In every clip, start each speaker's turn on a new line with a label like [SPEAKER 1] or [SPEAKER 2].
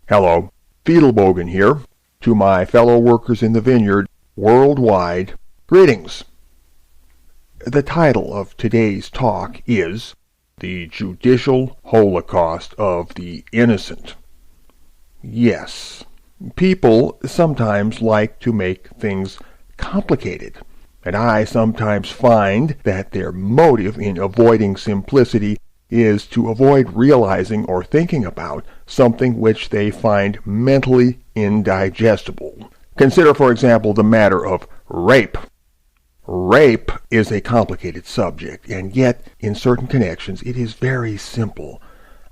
[SPEAKER 1] Hello, Fidelbogen here. To my fellow workers in the vineyard worldwide, greetings. The title of today's talk is The Judicial Holocaust of the Innocent. Yes, people sometimes like to make things complicated, and I sometimes find that their motive in avoiding simplicity is to avoid realizing or thinking about something which they find mentally indigestible. Consider, for example, the matter of rape. Rape is a complicated subject, and yet, in certain connections, it is very simple.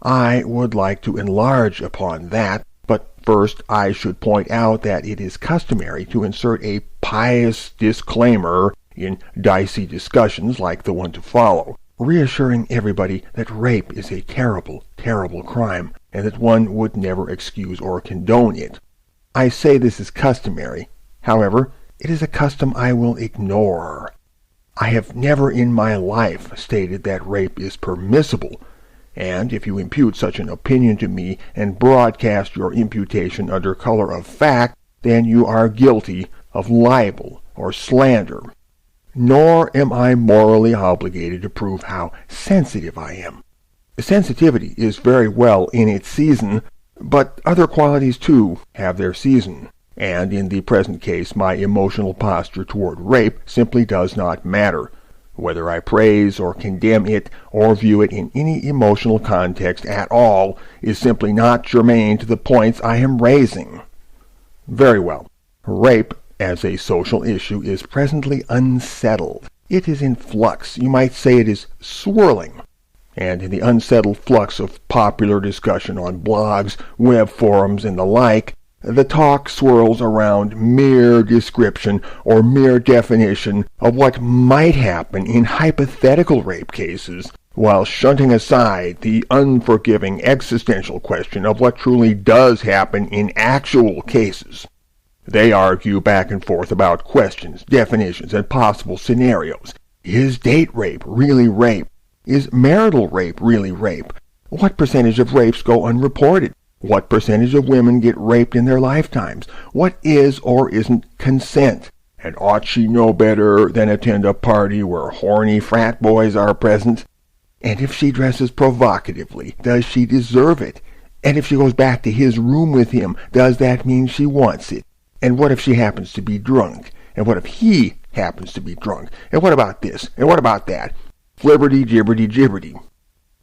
[SPEAKER 1] I would like to enlarge upon that, but first I should point out that it is customary to insert a pious disclaimer in dicey discussions like the one to follow, reassuring everybody that rape is a terrible, terrible crime, and that one would never excuse or condone it. I say this is customary. However, it is a custom I will ignore. I have never in my life stated that rape is permissible, and if you impute such an opinion to me and broadcast your imputation under color of fact, then you are guilty of libel or slander. Nor am I morally obligated to prove how sensitive I am. Sensitivity is very well in its season, but other qualities too have their season, and in the present case my emotional posture toward rape simply does not matter. Whether I praise or condemn it or view it in any emotional context at all is simply not germane to the points I am raising. Very well. Rape as a social issue is presently unsettled. It is in flux. You might say it is swirling. And in the unsettled flux of popular discussion on blogs, web forums, and the like, the talk swirls around mere description or mere definition of what might happen in hypothetical rape cases, while shunting aside the unforgiving existential question of what truly does happen in actual cases. They argue back and forth about questions, definitions, and possible scenarios. Is date rape really rape? Is marital rape really rape? What percentage of rapes go unreported? What percentage of women get raped in their lifetimes? What is or isn't consent? And ought she know better than attend a party where horny frat boys are present? And if she dresses provocatively, does she deserve it? And if she goes back to his room with him, does that mean she wants it? And what if she happens to be drunk? And what if he happens to be drunk? And what about this? And what about that? Flibberty-gibberty-gibberty.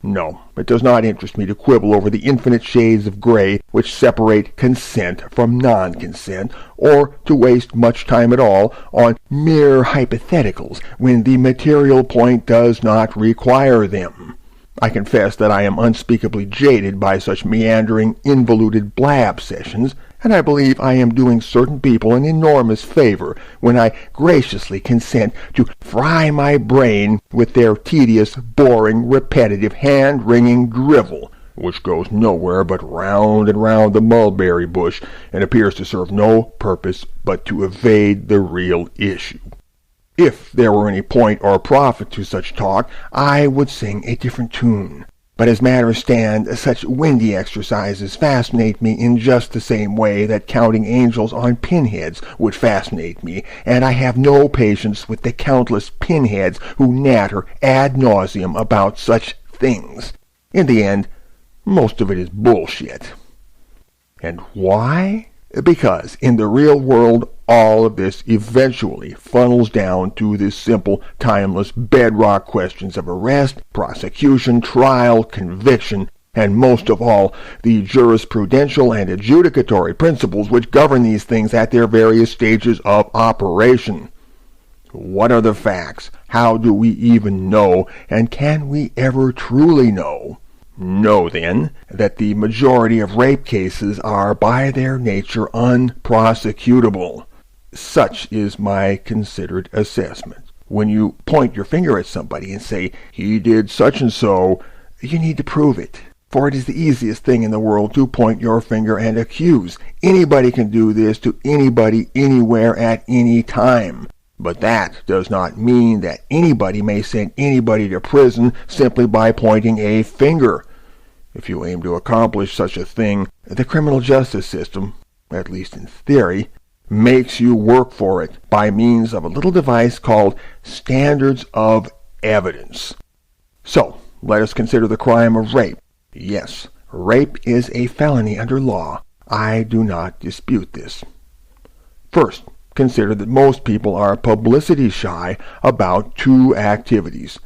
[SPEAKER 1] No, it does not interest me to quibble over the infinite shades of gray which separate consent from non-consent, or to waste much time at all on mere hypotheticals when the material point does not require them. I confess that I am unspeakably jaded by such meandering, involuted blab sessions, and I believe I am doing certain people an enormous favor when I graciously consent to fry my brain with their tedious, boring, repetitive, hand-wringing drivel, which goes nowhere but round and round the mulberry bush and appears to serve no purpose but to evade the real issue. If there were any point or profit to such talk, I would sing a different tune. But as matters stand, such windy exercises fascinate me in just the same way that counting angels on pinheads would fascinate me, and I have no patience with the countless pinheads who natter ad nauseum about such things. In the end, most of it is bullshit. And why? Because in the real world, all of this eventually funnels down to the simple, timeless, bedrock questions of arrest, prosecution, trial, conviction, and most of all, the jurisprudential and adjudicatory principles which govern these things at their various stages of operation. What are the facts? How do we even know? And can we ever truly know? Know, then, that the majority of rape cases are by their nature unprosecutable. Such is my considered assessment. When you point your finger at somebody and say, he did such and so, you need to prove it. For it is the easiest thing in the world to point your finger and accuse. Anybody can do this to anybody, anywhere, at any time. But that does not mean that anybody may send anybody to prison simply by pointing a finger. If you aim to accomplish such a thing, The criminal justice system, at least in theory, makes you work for it by means of a little device called standards of evidence. So, let us consider the crime of rape. Yes, rape is a felony under law. I do not dispute this. First, consider that most people are publicity shy about two activities.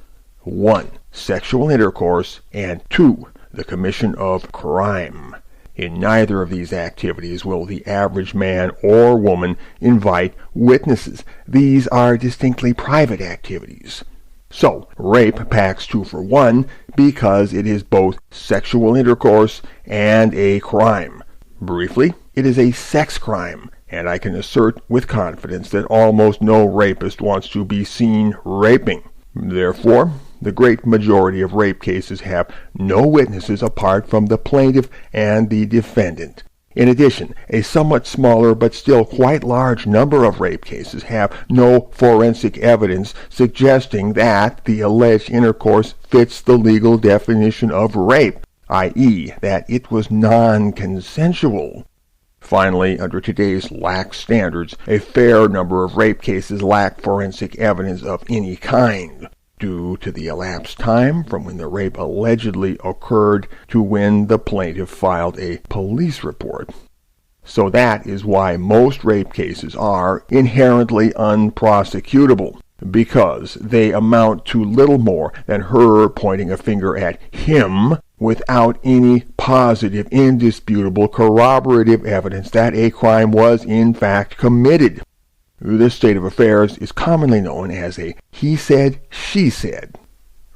[SPEAKER 1] 1. Sexual intercourse, and 2. The commission of crime. In neither of these activities will the average man or woman invite witnesses. These are distinctly private activities. So, rape packs 2 for 1 because it is both sexual intercourse and a crime. Briefly, it is a sex crime, and I can assert with confidence that almost no rapist wants to be seen raping. Therefore, the great majority of rape cases have no witnesses apart from the plaintiff and the defendant. In addition, a somewhat smaller but still quite large number of rape cases have no forensic evidence suggesting that the alleged intercourse fits the legal definition of rape, i.e., that it was non-consensual. Finally, under today's lax standards, a fair number of rape cases lack forensic evidence of any kind, due to the elapsed time from when the rape allegedly occurred to when the plaintiff filed a police report. So that is why most rape cases are inherently unprosecutable, because they amount to little more than her pointing a finger at him without any positive, indisputable, corroborative evidence that a crime was in fact committed. This state of affairs is commonly known as a he said, she said.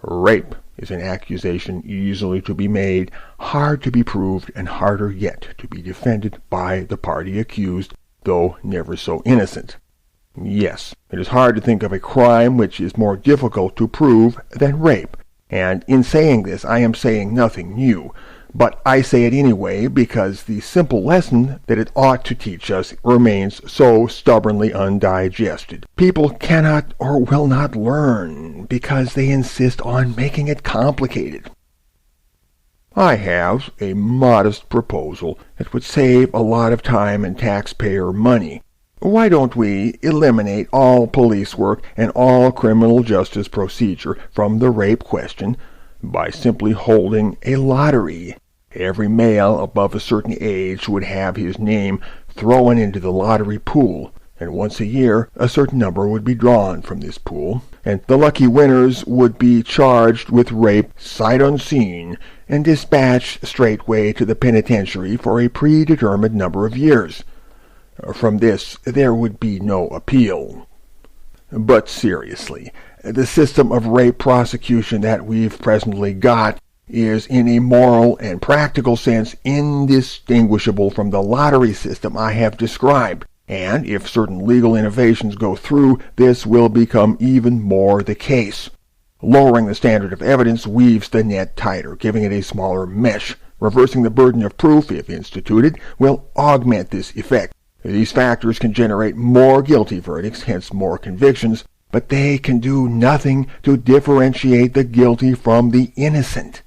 [SPEAKER 1] Rape is an accusation easily to be made, hard to be proved, and harder yet to be defended by the party accused, though never so innocent. Yes, it is hard to think of a crime which is more difficult to prove than rape, and in saying this I am saying nothing new. But I say it anyway because the simple lesson that it ought to teach us remains so stubbornly undigested. People cannot or will not learn because they insist on making it complicated. I have a modest proposal that would save a lot of time and taxpayer money. Why don't we eliminate all police work and all criminal justice procedure from the rape question by simply holding a lottery? Every male above a certain age would have his name thrown into the lottery pool, and once a year a certain number would be drawn from this pool, and the lucky winners would be charged with rape sight unseen and dispatched straightway to the penitentiary for a predetermined number of years. From this there would be no appeal. But seriously, the system of rape prosecution that we've presently got is in a moral and practical sense indistinguishable from the lottery system I have described, and if certain legal innovations go through, this will become even more the case. Lowering the standard of evidence weaves the net tighter, giving it a smaller mesh. Reversing the burden of proof, if instituted, will augment this effect. These factors can generate more guilty verdicts, hence more convictions, but they can do nothing to differentiate the guilty from the innocent.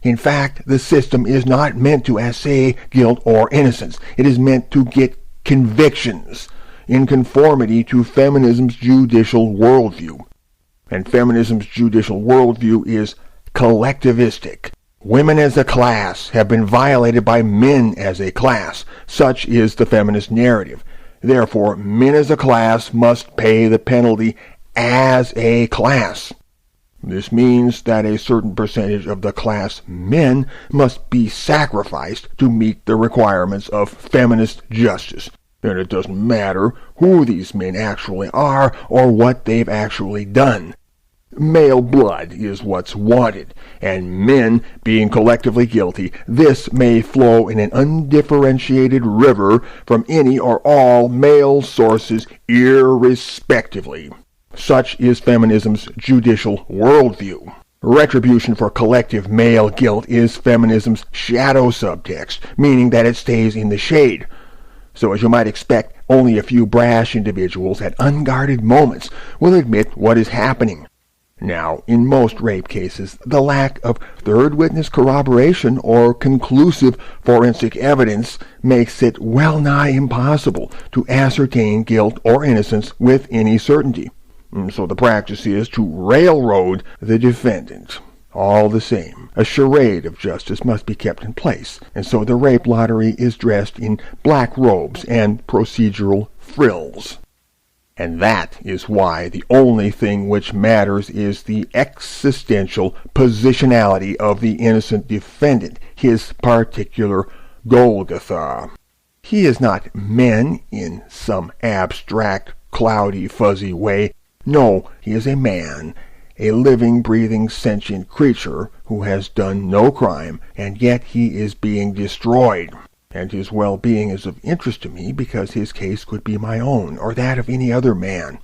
[SPEAKER 1] In fact, the system is not meant to assay guilt or innocence. It is meant to get convictions in conformity to feminism's judicial worldview. And feminism's judicial worldview is collectivistic. Women as a class have been violated by men as a class. Such is the feminist narrative. Therefore, men as a class must pay the penalty as a class. This means that a certain percentage of the class men must be sacrificed to meet the requirements of feminist justice. And it doesn't matter who these men actually are or what they've actually done. Male blood is what's wanted, and men being collectively guilty, this may flow in an undifferentiated river from any or all male sources irrespectively. Such is feminism's judicial worldview. Retribution for collective male guilt is feminism's shadow subtext, meaning that it stays in the shade. So as you might expect, only a few brash individuals at unguarded moments will admit what is happening. Now, in most rape cases, the lack of third witness corroboration or conclusive forensic evidence makes it well nigh impossible to ascertain guilt or innocence with any certainty. So the practice is to railroad the defendant. All the same, a charade of justice must be kept in place, and so the rape lottery is dressed in black robes and procedural frills. And that is why the only thing which matters is the existential positionality of the innocent defendant, his particular Golgotha. He is not men in some abstract, cloudy, fuzzy way. No, he is a man, a living, breathing, sentient creature who has done no crime, and yet he is being destroyed. And his well-being is of interest to me because his case could be my own or that of any other man.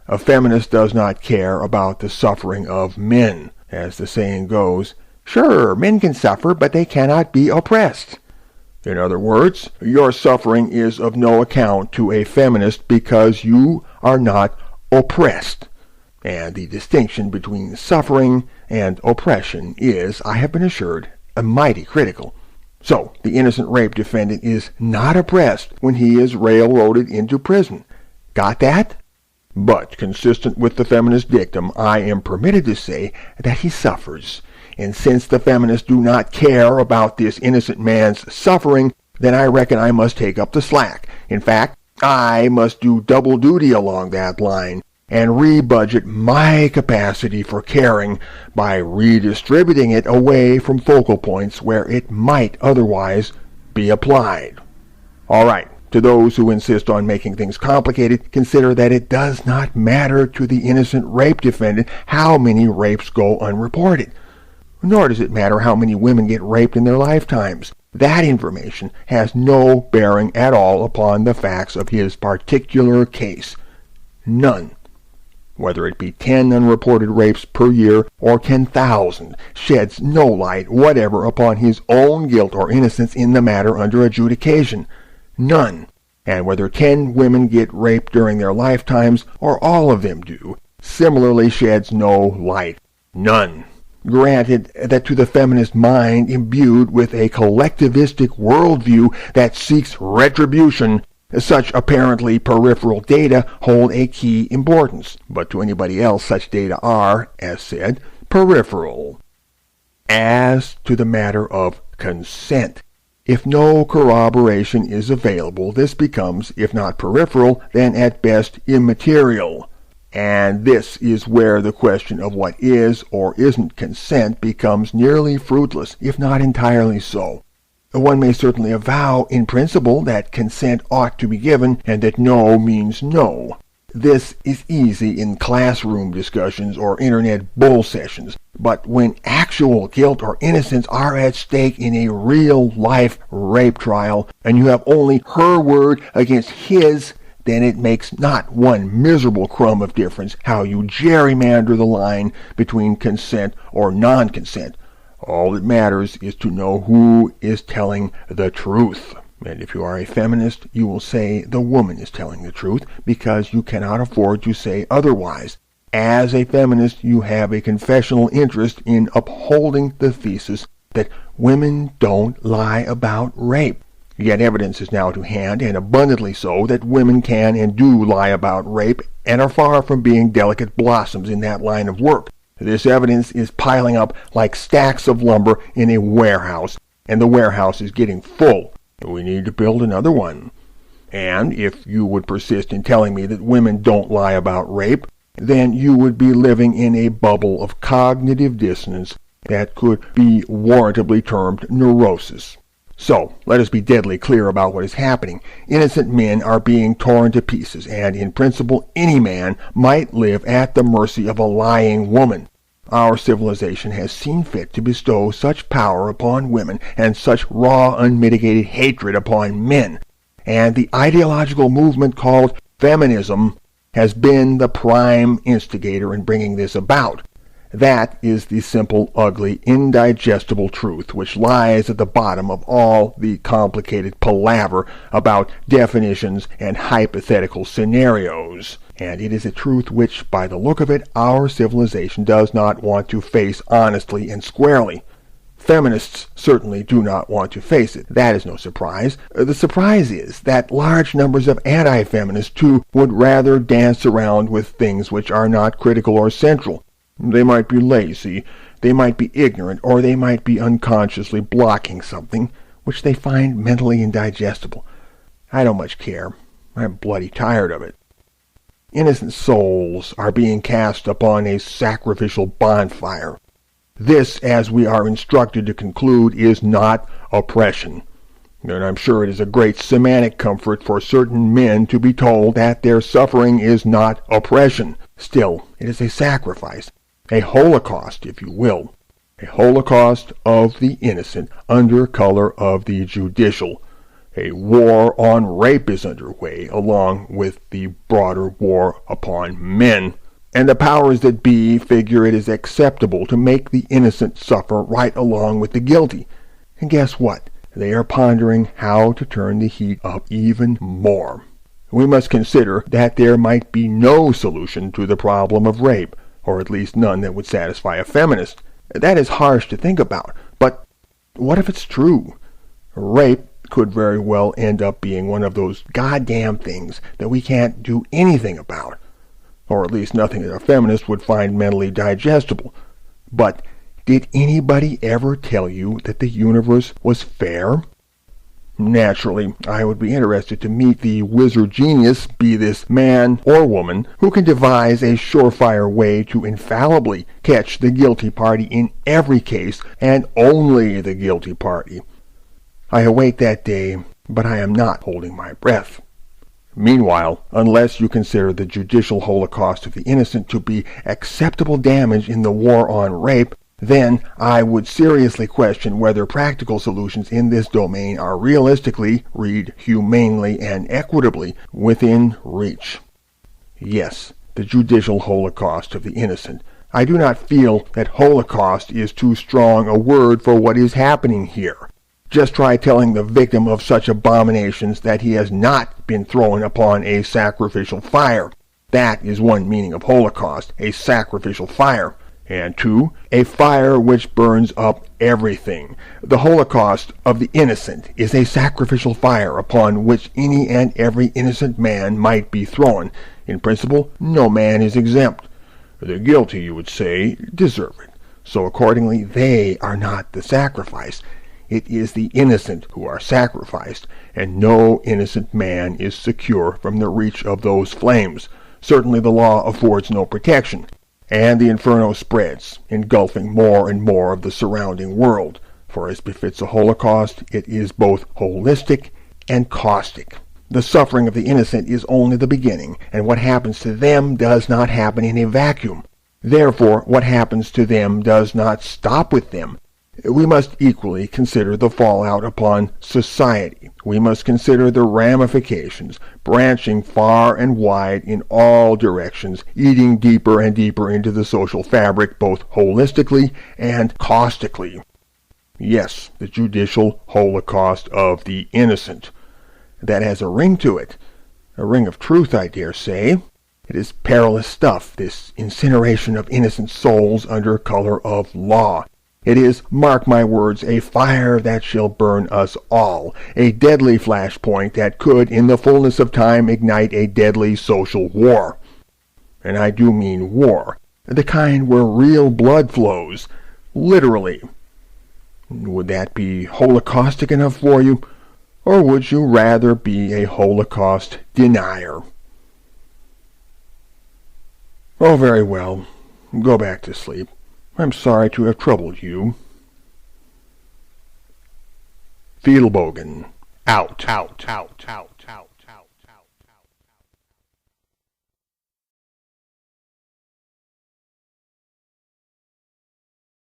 [SPEAKER 1] A feminist does not care about the suffering of men. As the saying goes, sure, men can suffer, but they cannot be oppressed. In other words, your suffering is of no account to a feminist because you are not oppressed. And the distinction between suffering and oppression is, I have been assured, mighty critical. So, the innocent rape defendant is not oppressed when he is railroaded into prison. Got that? But, consistent with the feminist dictum, I am permitted to say that he suffers. And since the feminists do not care about this innocent man's suffering, then I reckon I must take up the slack. In fact, I must do double duty along that line and rebudget my capacity for caring by redistributing it away from focal points where it might otherwise be applied. All right, to those who insist on making things complicated, consider that it does not matter to the innocent rape defendant how many rapes go unreported. Nor does it matter how many women get raped in their lifetimes. That information has no bearing at all upon the facts of his particular case. None. Whether it be 10 unreported rapes per year or 10,000, sheds no light whatever upon his own guilt or innocence in the matter under adjudication. None. And whether 10 women get raped during their lifetimes, or all of them do, similarly sheds no light. None. Granted that to the feminist mind imbued with a collectivistic worldview that seeks retribution, such apparently peripheral data hold a key importance, but to anybody else such data are, as said, peripheral. As to the matter of consent, if no corroboration is available, this becomes, if not peripheral, then at best immaterial. And this is where the question of what is or isn't consent becomes nearly fruitless, if not entirely so. One may certainly avow in principle that consent ought to be given and that no means no. This is easy in classroom discussions or internet bull sessions, but when actual guilt or innocence are at stake in a real-life rape trial and you have only her word against his, then it makes not one miserable crumb of difference how you gerrymander the line between consent or non-consent. All that matters is to know who is telling the truth. And if you are a feminist, you will say the woman is telling the truth because you cannot afford to say otherwise. As a feminist, you have a confessional interest in upholding the thesis that women don't lie about rape. Yet evidence is now to hand, and abundantly so, that women can and do lie about rape and are far from being delicate blossoms in that line of work. This evidence is piling up like stacks of lumber in a warehouse, and the warehouse is getting full. We need to build another one. And if you would persist in telling me that women don't lie about rape, then you would be living in a bubble of cognitive dissonance that could be warrantably termed neurosis. So, let us be deadly clear about what is happening. Innocent men are being torn to pieces, and in principle any man might live at the mercy of a lying woman. Our civilization has seen fit to bestow such power upon women and such raw, unmitigated hatred upon men. And the ideological movement called feminism has been the prime instigator in bringing this about. That is the simple, ugly, indigestible truth which lies at the bottom of all the complicated palaver about definitions and hypothetical scenarios. And it is a truth which, by the look of it, our civilization does not want to face honestly and squarely. Feminists certainly do not want to face it. That is no surprise. The surprise is that large numbers of anti-feminists, too, would rather dance around with things which are not critical or central. They might be lazy, they might be ignorant, or they might be unconsciously blocking something which they find mentally indigestible. I don't much care. I'm bloody tired of it. Innocent souls are being cast upon a sacrificial bonfire. This, as we are instructed to conclude, is not oppression. And I'm sure it is a great semantic comfort for certain men to be told that their suffering is not oppression. Still, it is a sacrifice, a holocaust, if you will. A holocaust of the innocent under color of the judicial. A war on rape is underway, along with the broader war upon men. And the powers that be figure it is acceptable to make the innocent suffer right along with the guilty. And guess what? They are pondering how to turn the heat up even more. We must consider that there might be no solution to the problem of rape, or at least none that would satisfy a feminist. That is harsh to think about, but what if it's true? Rape could very well end up being one of those goddamn things that we can't do anything about. Or at least nothing that a feminist would find mentally digestible. But did anybody ever tell you that the universe was fair? Naturally, I would be interested to meet the wizard genius, be this man or woman, who can devise a surefire way to infallibly catch the guilty party in every case, and only the guilty party. I await that day, but I am not holding my breath. Meanwhile, unless you consider the judicial holocaust of the innocent to be acceptable damage in the war on rape, then I would seriously question whether practical solutions in this domain are realistically, read humanely and equitably, within reach. Yes, the judicial holocaust of the innocent. I do not feel that holocaust is too strong a word for what is happening here. Just try telling the victim of such abominations that he has not been thrown upon a sacrificial fire. That is one meaning of holocaust, a sacrificial fire. And two, a fire which burns up everything. The holocaust of the innocent is a sacrificial fire upon which any and every innocent man might be thrown. In principle, no man is exempt. The guilty, you would say, deserve it. So accordingly, they are not the sacrifice. It is the innocent who are sacrificed, and no innocent man is secure from the reach of those flames. Certainly the law affords no protection, and the inferno spreads, engulfing more and more of the surrounding world. For as befits a holocaust, it is both holistic and caustic. The suffering of the innocent is only the beginning, and what happens to them does not happen in a vacuum. Therefore, what happens to them does not stop with them. We must equally consider the fallout upon society. We must consider the ramifications, branching far and wide in all directions, eating deeper and deeper into the social fabric, both holistically and caustically. Yes, the judicial holocaust of the innocent. That has a ring to it, a ring of truth, I dare say. It is perilous stuff, this incineration of innocent souls under color of law. It is, mark my words, a fire that shall burn us all, a deadly flashpoint that could, in the fullness of time, ignite a deadly social war. And I do mean war, the kind where real blood flows, literally. Would that be holocaustic enough for you, or would you rather be a Holocaust denier? Oh, very well. Go back to sleep. I'm sorry to have troubled you. Fidelbogen. Out.